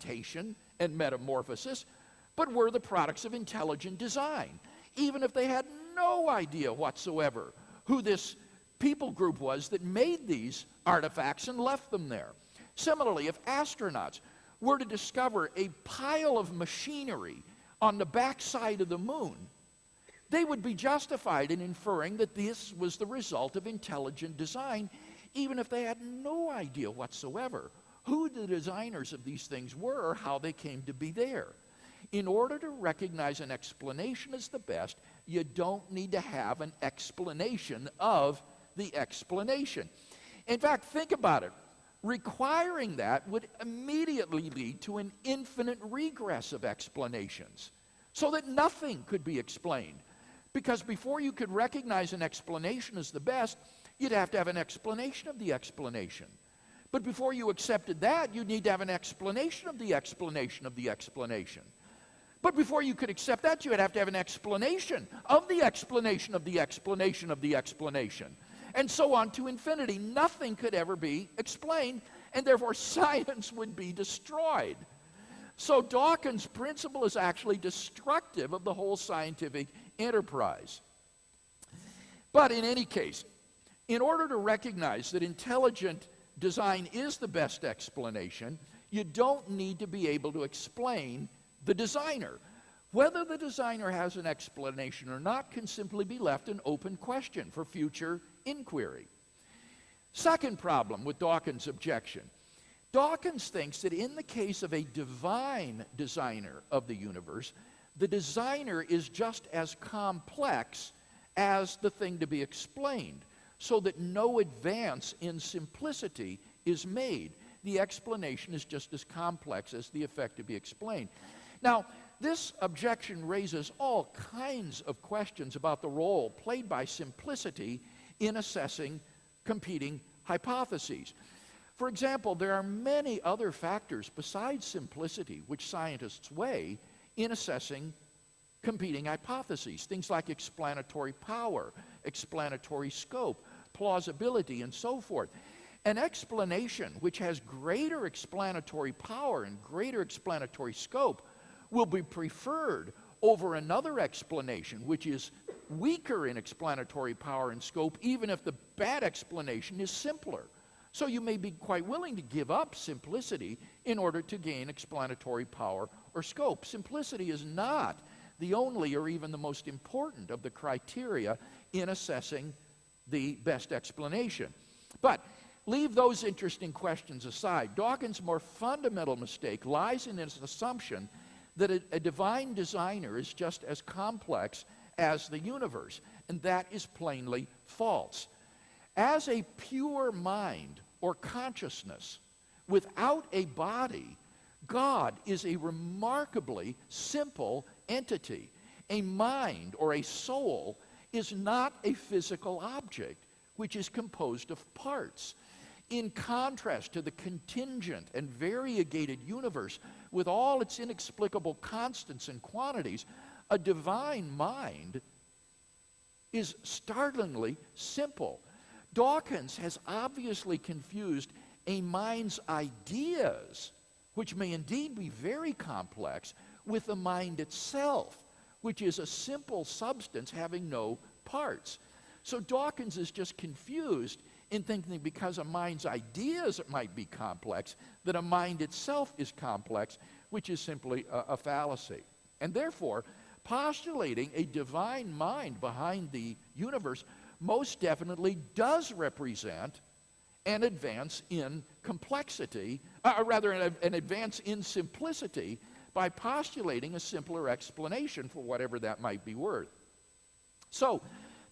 fragmentation and metamorphosis, but were the products of intelligent design, even if they had no idea whatsoever who this people group was that made these artifacts and left them there. Similarly, if astronauts were to discover a pile of machinery on the backside of the moon, they would be justified in inferring that this was the result of intelligent design, even if they had no idea whatsoever who the designers of these things were or how they came to be there. In order to recognize an explanation as the best, you don't need to have an explanation of the explanation. In fact, think about it. Requiring that would immediately lead to an infinite regress of explanations, so that nothing could be explained. Because before you could recognize an explanation as the best, you'd have to have an explanation of the explanation. But before you accepted that, you'd need to have an explanation of the explanation of the explanation. But before you could accept that, you would have to have an explanation of the explanation of the explanation of the explanation. And so on to infinity. Nothing could ever be explained, and therefore science would be destroyed. So Dawkins' principle is actually destructive of the whole scientific enterprise. But in any case, in order to recognize that intelligent design is the best explanation, you don't need to be able to explain the designer. Whether the designer has an explanation or not can simply be left an open question for future inquiry. Second problem with Dawkins' objection. Dawkins thinks that in the case of a divine designer of the universe, the designer is just as complex as the thing to be explained, so that no advance in simplicity is made. The explanation is just as complex as the effect to be explained. Now, this objection raises all kinds of questions about the role played by simplicity in assessing competing hypotheses. For example, there are many other factors besides simplicity which scientists weigh in assessing competing hypotheses. Things like explanatory power, explanatory scope, plausibility, and so forth. An explanation which has greater explanatory power and greater explanatory scope will be preferred over another explanation which is weaker in explanatory power and scope, even if the bad explanation is simpler. So you may be quite willing to give up simplicity in order to gain explanatory power or scope. Simplicity is not the only or even the most important of the criteria in assessing the best explanation. But leave those interesting questions aside. Dawkins' more fundamental mistake lies in his assumption that a divine designer is just as complex as the universe, and that is plainly false. As a pure mind or consciousness without a body, God is a remarkably simple entity. A mind or a soul is not a physical object which is composed of parts. In contrast to the contingent and variegated universe with all its inexplicable constants and quantities, a divine mind is startlingly simple. Dawkins has obviously confused a mind's ideas, which may indeed be very complex, with the mind itself, which is a simple substance having no parts. So Dawkins is just confused in thinking because a mind's ideas might be complex, that a mind itself is complex, which is simply a fallacy. And therefore, postulating a divine mind behind the universe most definitely does represent an advance in complexity, an advance in simplicity by postulating a simpler explanation for whatever that might be worth. So,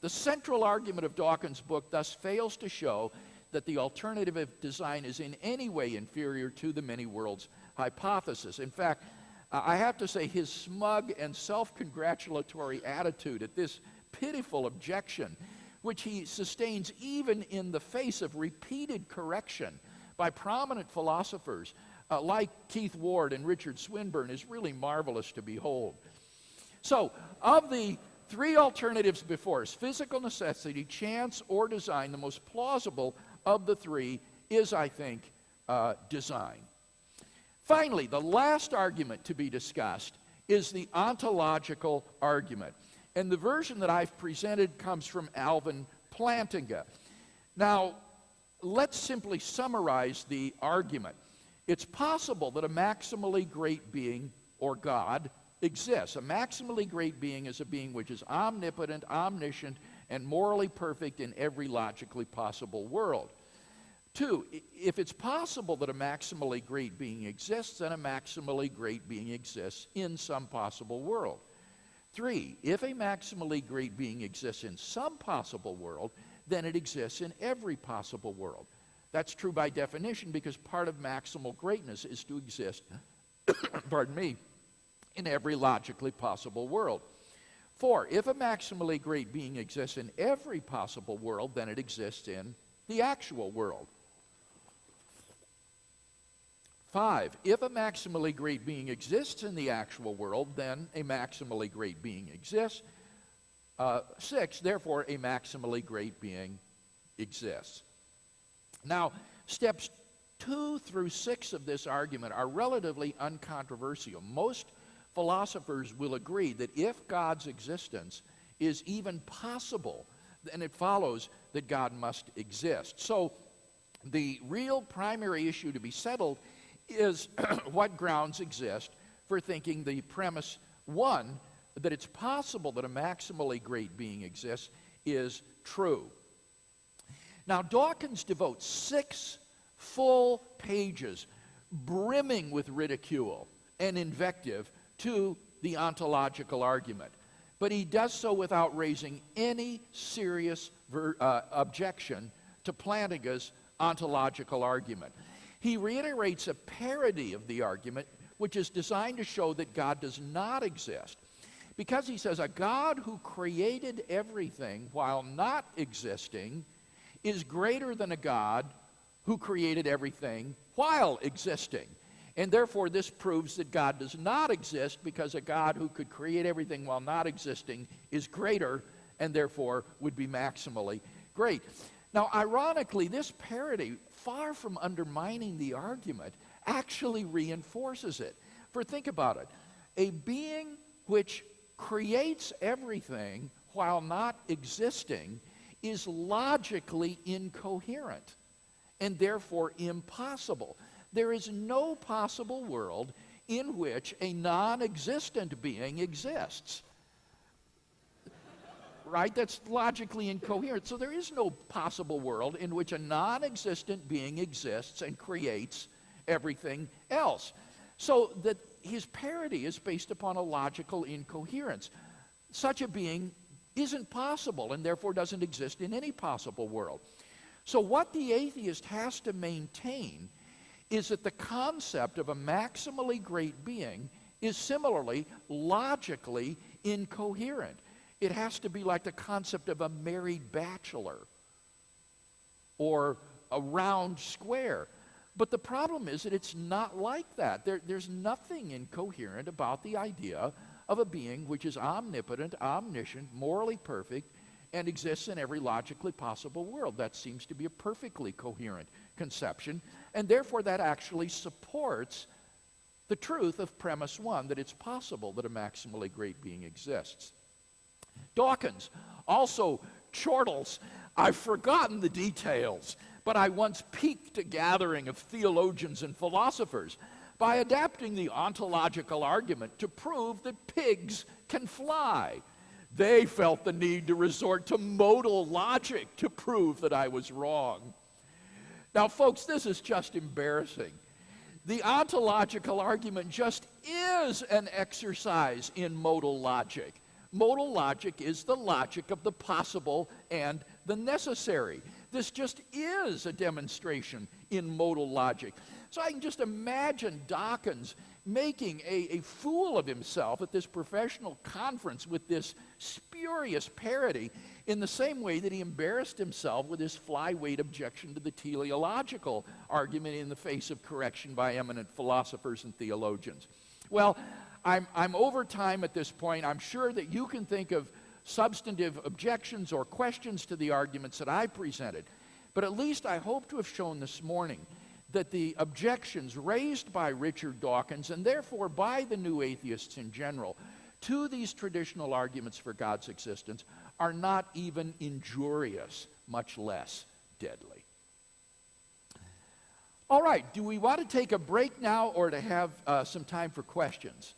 the central argument of Dawkins' book thus fails to show that the alternative of design is in any way inferior to the many worlds hypothesis. In fact, I have to say his smug and self-congratulatory attitude at this pitiful objection, which he sustains even in the face of repeated correction by prominent philosophers like Keith Ward and Richard Swinburne, is really marvelous to behold. So, of the three alternatives before us, physical necessity, chance, or design, the most plausible of the three is, I think, design. Finally, the last argument to be discussed is the ontological argument. And the version that I've presented comes from Alvin Plantinga. Now, let's simply summarize the argument. It's possible that a maximally great being, or God, exists. A maximally great being is a being which is omnipotent, omniscient, and morally perfect in every logically possible world. 2, if it's possible that a maximally great being exists, then a maximally great being exists in some possible world. 3, if a maximally great being exists in some possible world, then it exists in every possible world. That's true by definition because part of maximal greatness is to exist, pardon me, in every logically possible world. 4, if a maximally great being exists in every possible world, then it exists in the actual world. 5, if a maximally great being exists in the actual world, then a maximally great being exists. 6, therefore, a maximally great being exists. Now, steps 2 through 6 of this argument are relatively uncontroversial. Most philosophers will agree that if God's existence is even possible, then it follows that God must exist. So, the real primary issue to be settled is what grounds exist for thinking the premise 1, that it's possible that a maximally great being exists, is true. Now, Dawkins devotes 6 full pages brimming with ridicule and invective to the ontological argument. But he does so without raising any serious objection to Plantinga's ontological argument. He reiterates a parody of the argument, which is designed to show that God does not exist. Because he says a God who created everything while not existing is greater than a God who created everything while existing. And therefore, this proves that God does not exist because a God who could create everything while not existing is greater and therefore would be maximally great. Now, ironically, this parody, far from undermining the argument, actually reinforces it. For think about it. A being which creates everything while not existing is logically incoherent and therefore impossible. There is no possible world in which a non-existent being exists. Right? That's logically incoherent. So there is no possible world in which a non-existent being exists and creates everything else. So that his parody is based upon a logical incoherence. Such a being isn't possible and therefore doesn't exist in any possible world. So what the atheist has to maintain is that the concept of a maximally great being is similarly logically incoherent. It has to be like the concept of a married bachelor or a round square. But the problem is that it's not like that. There's nothing incoherent about the idea of a being which is omnipotent, omniscient, morally perfect, and exists in every logically possible world. That seems to be a perfectly coherent conception, and therefore that actually supports the truth of premise 1, that it's possible that a maximally great being exists. Dawkins also chortles, I've forgotten the details, but I once piqued a gathering of theologians and philosophers by adapting the ontological argument to prove that pigs can fly. They felt the need to resort to modal logic to prove that I was wrong. Now, folks, this is just embarrassing. The ontological argument just is an exercise in modal logic. Modal logic is the logic of the possible and the necessary. This just is a demonstration in modal logic. So I can just imagine Dawkins making a fool of himself at this professional conference with this spurious parody in the same way that he embarrassed himself with his flyweight objection to the teleological argument in the face of correction by eminent philosophers and theologians. Well, I'm over time at this point. I'm sure that you can think of substantive objections or questions to the arguments that I presented. But at least I hope to have shown this morning that the objections raised by Richard Dawkins, and therefore by the new atheists in general, to these traditional arguments for God's existence are not even injurious, much less deadly. All right, do we want to take a break now or to have some time for questions?